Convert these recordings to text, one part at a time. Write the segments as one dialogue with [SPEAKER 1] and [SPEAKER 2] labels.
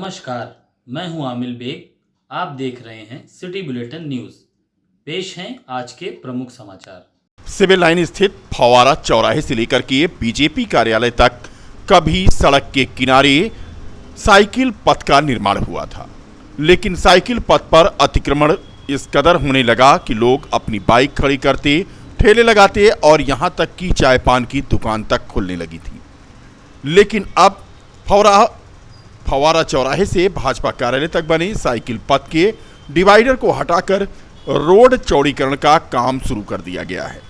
[SPEAKER 1] नमस्कार, मैं हूं आमिल बेग। आप देख रहे हैं सिटी बुलेटिन न्यूज़। पेश हैं आज के प्रमुख समाचार।
[SPEAKER 2] सिविल लाइन स्थित फव्वारा चौराहे से लेकर के बीजेपी कार्यालय तक कभी सड़क के किनारे साइकिल पथ का निर्माण हुआ था, लेकिन साइकिल पथ पर अतिक्रमण इस कदर होने लगा कि लोग अपनी बाइक खड़ी करते, ठेले लगाते और यहां तक कि चाय पान की दुकान तक खुलने लगी थी। लेकिन अब फव्वारा चौराहे से भाजपा कार्यालय तक बने साइकिल पथ के डिवाइडर को हटाकर रोड चौड़ीकरण का काम शुरू कर दिया गया है,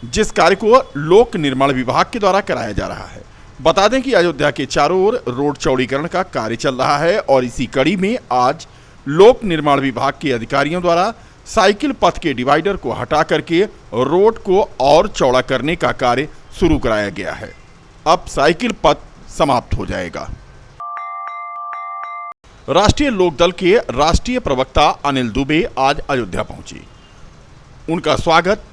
[SPEAKER 2] जिस कार्य को लोक निर्माण विभाग के द्वारा कराया जा रहा है। बता दें कि अयोध्या के चारों ओर रोड चौड़ीकरण का कार्य चल रहा है और इसी कड़ी में आज लोक निर्माण विभाग के अधिकारियों द्वारा साइकिल पथ के डिवाइडर को हटा करके रोड को और चौड़ा करने का कार्य शुरू कराया गया है। अब साइकिल पथ समाप्त हो जाएगा। राष्ट्रीय लोकदल के राष्ट्रीय प्रवक्ता अनिल दुबे आज अयोध्या पहुंचे। उनका स्वागत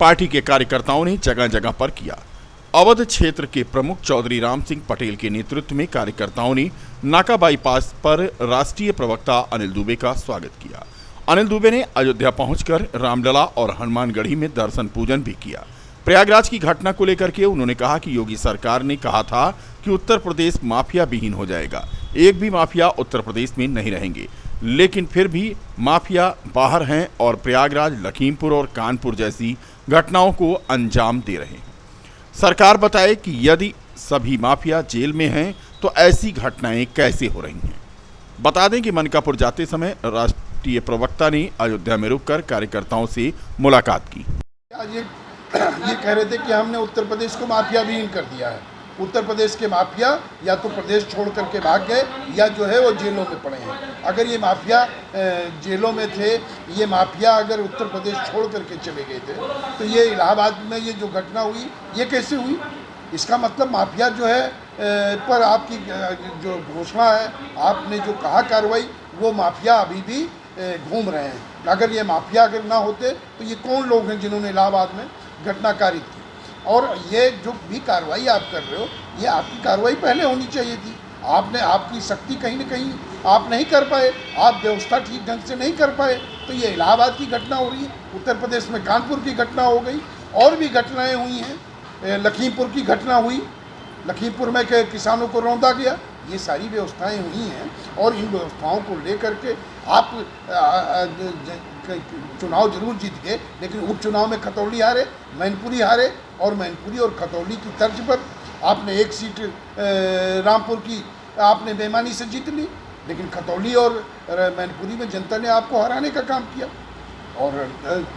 [SPEAKER 2] पार्टी के कार्यकर्ताओं ने जगह जगह पर किया। अवध क्षेत्र के प्रमुख चौधरी राम सिंह पटेल के नेतृत्व में कार्यकर्ताओं ने नाका बाईपास पर राष्ट्रीय प्रवक्ता अनिल दुबे का स्वागत किया। अनिल दुबे ने अयोध्या पहुंचकर रामलला और हनुमानगढ़ी में दर्शन पूजन भी किया। प्रयागराज की घटना को लेकर के उन्होंने कहा कि योगी सरकार ने कहा था कि उत्तर प्रदेश माफिया विहीन हो जाएगा, एक भी माफिया उत्तर प्रदेश में नहीं रहेंगे, लेकिन फिर भी माफिया बाहर हैं और प्रयागराज, लखीमपुर और कानपुर जैसी घटनाओं को अंजाम दे रहे हैं। सरकार बताए कि यदि सभी माफिया जेल में हैं तो ऐसी घटनाएं कैसे हो रही हैं। बता दें कि मनकापुर जाते समय राष्ट्रीय प्रवक्ता ने अयोध्या में रुककर कार्यकर्ताओं से मुलाकात की।
[SPEAKER 3] आज ये कह रहे थे कि हमने उत्तर प्रदेश को माफिया विहीन कर दिया है। उत्तर प्रदेश के माफिया या तो प्रदेश छोड़ करके भाग गए या जो है वो जेलों में पड़े हैं। अगर ये माफिया जेलों में थे, ये माफिया अगर उत्तर प्रदेश छोड़ करके चले गए थे तो ये इलाहाबाद में ये जो घटना हुई ये कैसे हुई? इसका मतलब माफिया जो है पर आपकी जो घोषणा है, आपने जो कहा कार्रवाई, वो माफिया अभी भी घूम रहे हैं। अगर ये माफिया अगर ना होते तो ये कौन लोग हैं जिन्होंने इलाहाबाद में घटना कारित की? और ये जो भी कार्रवाई आप कर रहे हो, ये आपकी कार्रवाई पहले होनी चाहिए थी। आपकी शक्ति कहीं न कहीं आप नहीं कर पाए, आप व्यवस्था ठीक ढंग से नहीं कर पाए, तो ये इलाहाबाद की घटना हो रही है। उत्तर प्रदेश में कानपुर की घटना हो गई, और भी घटनाएं हुई हैं। लखीमपुर की घटना हुई, लखीमपुर में किसानों को रौंदा गया। ये सारी व्यवस्थाएं हुई हैं और इन व्यवस्थाओं को लेकर के आप चुनाव जरूर जीत गए, लेकिन उपचुनाव में खतौली हारे, मैनपुरी हारे, और मैनपुरी और खतौली की तर्ज पर आपने एक सीट रामपुर की आपने बेईमानी से जीत ली, लेकिन खतौली और मैनपुरी में जनता ने आपको हराने का काम किया और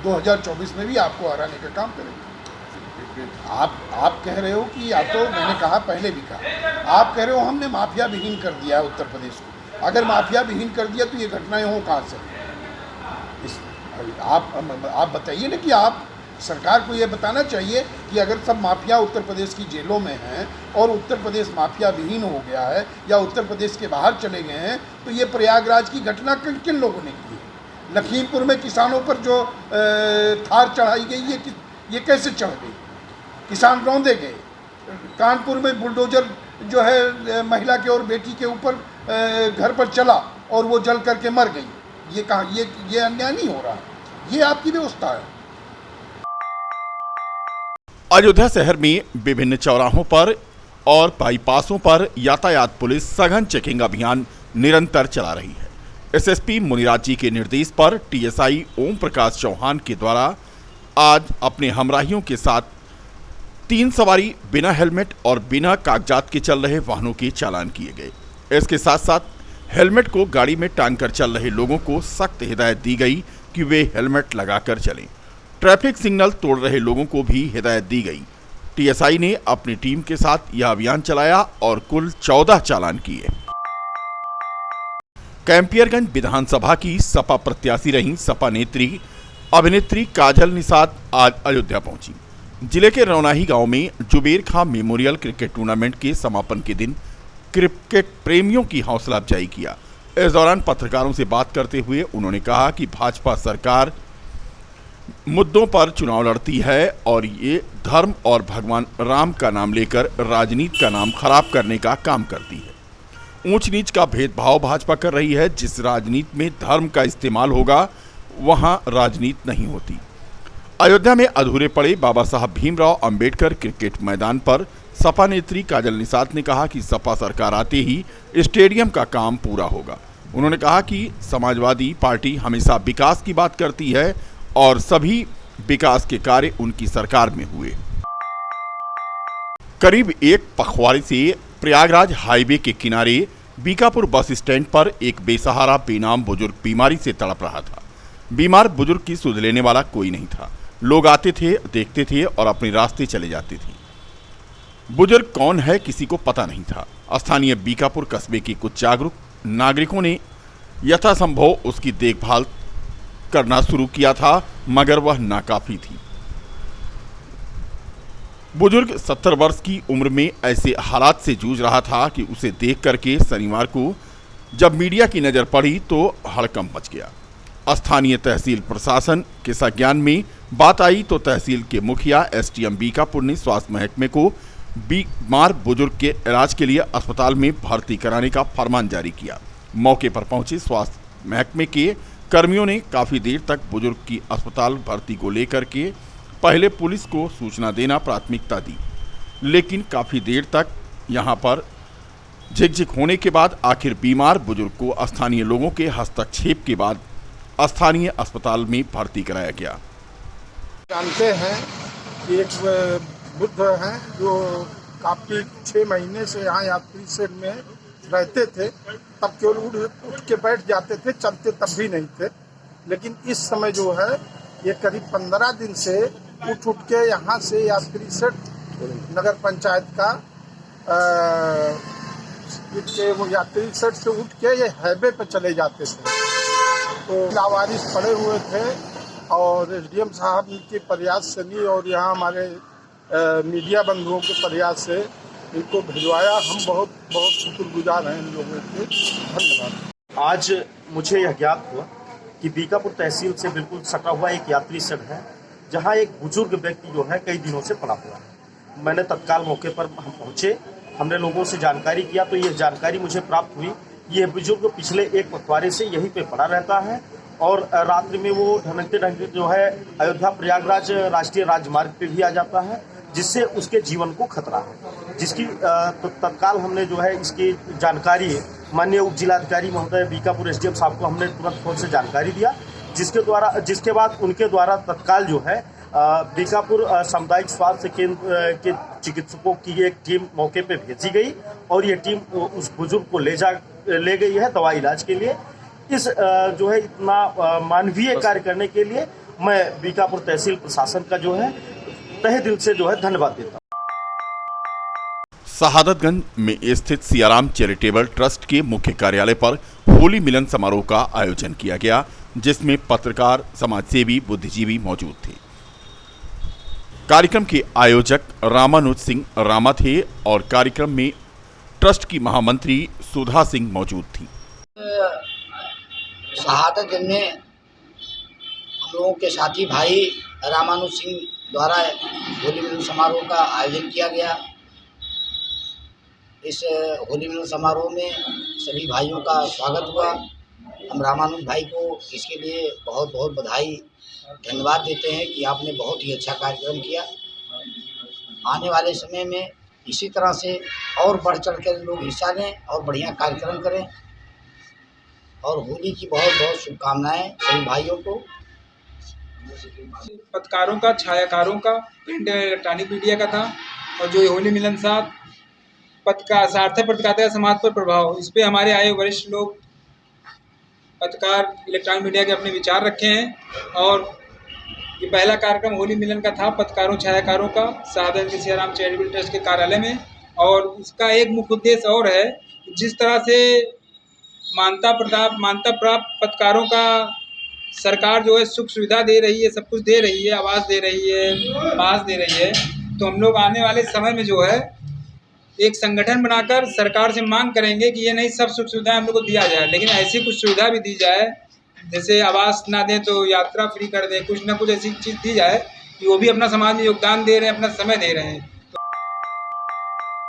[SPEAKER 3] 2024 में भी आपको हराने का काम करेंगे। आप कह रहे हो कि या तो मैंने कहा, पहले भी कहा, आप कह रहे हो हमने माफिया विहीन कर दिया है उत्तर प्रदेश को। अगर माफिया विहीन कर दिया तो ये घटनाएं हो कहाँ से? आप बताइए ना कि आप सरकार को ये बताना चाहिए कि अगर सब माफिया उत्तर प्रदेश की जेलों में हैं और उत्तर प्रदेश माफिया विहीन हो गया है या उत्तर प्रदेश के बाहर चले गए हैं, तो ये प्रयागराज की घटना किन लोगों ने की है? लखीमपुर में किसानों पर जो थार चढ़ाई गई, ये कैसे चढ़ गई? किसान रौंदे गए। कानपुर में बुलडोजर जो है महिला के और बेटी के ऊपर घर पर चला और वो जल करके मर गई। ये कहाँ? ये अन्याय नहीं हो रहा? ये आपकी व्यवस्था है।
[SPEAKER 2] अयोध्या शहर में विभिन्न चौराहों पर और बाईपासों पर यातायात पुलिस सघन चेकिंग अभियान निरंतर चला रही है। एसएसपी मुनिराज जी के निर्देश पर टीएसआई ओम प्रकाश चौहान के द्वारा आज अपने हमराहियों के साथ 3 सवारी बिना हेलमेट और बिना कागजात के चल रहे वाहनों के चालान किए गए। इसके साथ साथ हेलमेट को गाड़ी में टांग कर चल रहे लोगों को सख्त हिदायत दी गई कि वे हेलमेट लगाकर चलें। ट्रैफिक सिग्नल तोड़ रहे लोगों को भी हिदायत दी गई। टीएसआई ने अपनी टीम के साथ यह अभियान चलाया और कुल 14 चालान किए। कैंपियरगंज विधानसभा की सपा प्रत्याशी रही सपा नेत्री अभिनेत्री काजल निषाद आज अयोध्या पहुंची। जिले के रौनाही गांव में जुबेर खां मेमोरियल क्रिकेट टूर्नामेंट के समापन के दिन क्रिकेट प्रेमियों की हौसला अफजाई किया। इस दौरान पत्रकारों से बात करते हुए उन्होंने कहा कि भाजपा सरकार मुद्दों पर चुनाव लड़ती है और ये धर्म और भगवान राम का नाम लेकर राजनीति का नाम खराब करने का काम करती है। ऊंच नीच का भेदभाव भाजपा कर रही है। जिस राजनीति में धर्म का इस्तेमाल होगा वहां राजनीति नहीं होती। अयोध्या में अधूरे पड़े बाबा साहब भीमराव अंबेडकर क्रिकेट मैदान पर सपा नेत्री काजल निषाद ने कहा कि सपा सरकार आते ही स्टेडियम का काम पूरा होगा। उन्होंने कहा कि समाजवादी पार्टी हमेशा विकास की बात करती है और सभी विकास के कार्य उनकी सरकार में हुए। करीब एक पखवाड़े से प्रयागराज हाईवे के किनारे बीकापुर बस स्टैंड पर एक बेसहारा बेनाम बुजुर्ग बीमारी से तड़प रहा था। बीमार बुजुर्ग की सुध लेने वाला कोई नहीं था। लोग आते थे, देखते थे और अपने रास्ते चले जाते थे। बुजुर्ग कौन है किसी को पता नहीं था। स्थानीय बीकापुर कस्बे के कुछ जागरूक नागरिकों ने यथासंभव उसकी देखभाल करना शुरू किया था, मगर वह नाकाफी थी। बुजुर्ग 70 वर्ष की उम्र में ऐसे हालात से जूझ रहा था कि उसे देख करके शनिवार को जब मीडिया की नजर पड़ी तो हड़कंप मच गया। स्थानीय तहसील प्रशासन के संज्ञान में बात आई तो तहसील के मुखिया एसडीएम बीकापुर ने स्वास्थ्य महकमे को बीमार बुजुर्ग के इलाज के लिए अस्पताल में भर्ती कराने का फरमान जारी किया। मौके पर पहुंचे स्वास्थ्य महकमे के कर्मियों ने काफी देर तक बुजुर्ग की अस्पताल भर्ती को लेकर के पहले पुलिस को सूचना देना प्राथमिकता दी, लेकिन काफी देर तक यहां पर झिकझिक होने के बाद आखिर बीमार बुजुर्ग को स्थानीय लोगों के हस्तक्षेप के बाद स्थानीय अस्पताल में भर्ती कराया गया।
[SPEAKER 4] जानते हैं कि एक बुद्ध हैं जो काफ़ी 6 महीने से यहाँ यात्री शेड में रहते थे। तब केवल उठ के बैठ जाते थे, चलते तब भी नहीं थे। लेकिन इस समय जो है ये करीब 15 दिन से उठ के यहाँ से यात्री शेड नगर पंचायत का वो यात्री शेड से उठ के ये हाईवे पर चले जाते थे। तो लावारिस पड़े हुए थे और एसडीएम साहब के प्रयास से नहीं और यहाँ हमारे मीडिया बंधुओं के प्रयास से इनको भिजवाया। हम बहुत बहुत शुक्रगुजार हैं इन लोगों के। धन्यवाद।
[SPEAKER 5] आज मुझे यह ज्ञात हुआ कि बीकापुर तहसील से बिल्कुल सटा हुआ एक यात्री शेड है, जहाँ एक बुजुर्ग व्यक्ति जो है कई दिनों से पड़ा हुआ है। मैंने तत्काल मौके पर हम पहुँचे, हमने लोगों से जानकारी किया तो यह जानकारी मुझे प्राप्त हुई। यह बुजुर्ग पिछले एक पखवाड़े से यहीं पे पड़ा रहता है और रात्रि में वो ढंगते जो है अयोध्या प्रयागराज राष्ट्रीय राजमार्ग पे भी आ जाता है, जिससे उसके जीवन को खतरा है। जिसकी तत्काल हमने जो है इसकी जानकारी माननीय उप जिलाधिकारी महोदय बीकापुर एसडीएम साहब को हमने तुरंत फोन से जानकारी दिया, जिसके बाद उनके द्वारा तत्काल जो है बीकापुर सामुदायिक स्वास्थ्य केंद्र के चिकित्सकों की एक टीम मौके पे भेजी गई और ये टीम उस बुजुर्ग को ले गई है दवा इलाज के लिए। इस जो है इतना मानवीय कार्य करने के लिए मैं बीकापुर तहसील प्रशासन का जो है तहे दिल से जो है धन्यवाद देता हूँ।
[SPEAKER 2] शहादतगंज में स्थित सियाराम चैरिटेबल ट्रस्ट के मुख्य कार्यालय पर होली मिलन समारोह का आयोजन किया गया, जिसमें पत्रकार, समाजसेवी, बुद्धिजीवी मौजूद थे। कार्यक्रम के आयोजक रामानुज सिंह रामा थे और कार्यक्रम में ट्रस्ट की महामंत्री सुधा सिंह मौजूद थी।
[SPEAKER 6] शहादतगंज में हम लोगों के साथी भाई रामानुज सिंह द्वारा होली मिलन समारोह का आयोजन किया गया। इस होली मिलन समारोह में सभी भाइयों का स्वागत हुआ। हम रामानुज भाई को इसके लिए बहुत बहुत बधाई धन्यवाद देते हैं कि आपने बहुत ही अच्छा कार्यक्रम किया। आने वाले समय में इसी तरह से और बढ़ चढ़ कर लोग हिस्सा लें और बढ़िया कार्यक्रम करें और होली की बहुत बहुत शुभकामनाएं सभी भाइयों को।
[SPEAKER 7] पत्रकारों का, छायाकारों का, प्रिंट इलेक्ट्रॉनिक मीडिया का था और जो होली मिलन साथ पत्रकार सार्थक पत्रकारिता समाज पर प्रभाव, इस पे हमारे आए वरिष्ठ लोग पत्रकार इलेक्ट्रॉनिक मीडिया के अपने विचार रखे हैं। और ये पहला कार्यक्रम होली मिलन का था पत्रकारों छायाकारों का शहादतगंज के सियाराम चैरिटेबल ट्रस्ट के कार्यालय में। और इसका एक मुख्य उद्देश्य और है, जिस तरह से मान्यता प्राप्त पत्रकारों का सरकार जो है सुख सुविधा दे रही है, सब कुछ दे रही है, आवास दे रही है, पास दे रही है, तो हम लोग आने वाले समय में जो है एक संगठन बनाकर सरकार से मांग करेंगे कि ये नहीं सब सुख सुविधाएं हम लोग को दिया जाए, लेकिन ऐसी कुछ सुविधा भी दी जाए, जैसे आवास ना दें तो यात्रा फ्री कर दें, कुछ ना कुछ ऐसी चीज़ दी जाए कि वो भी अपना समाज में योगदान दे रहे हैं, अपना समय दे रहे हैं।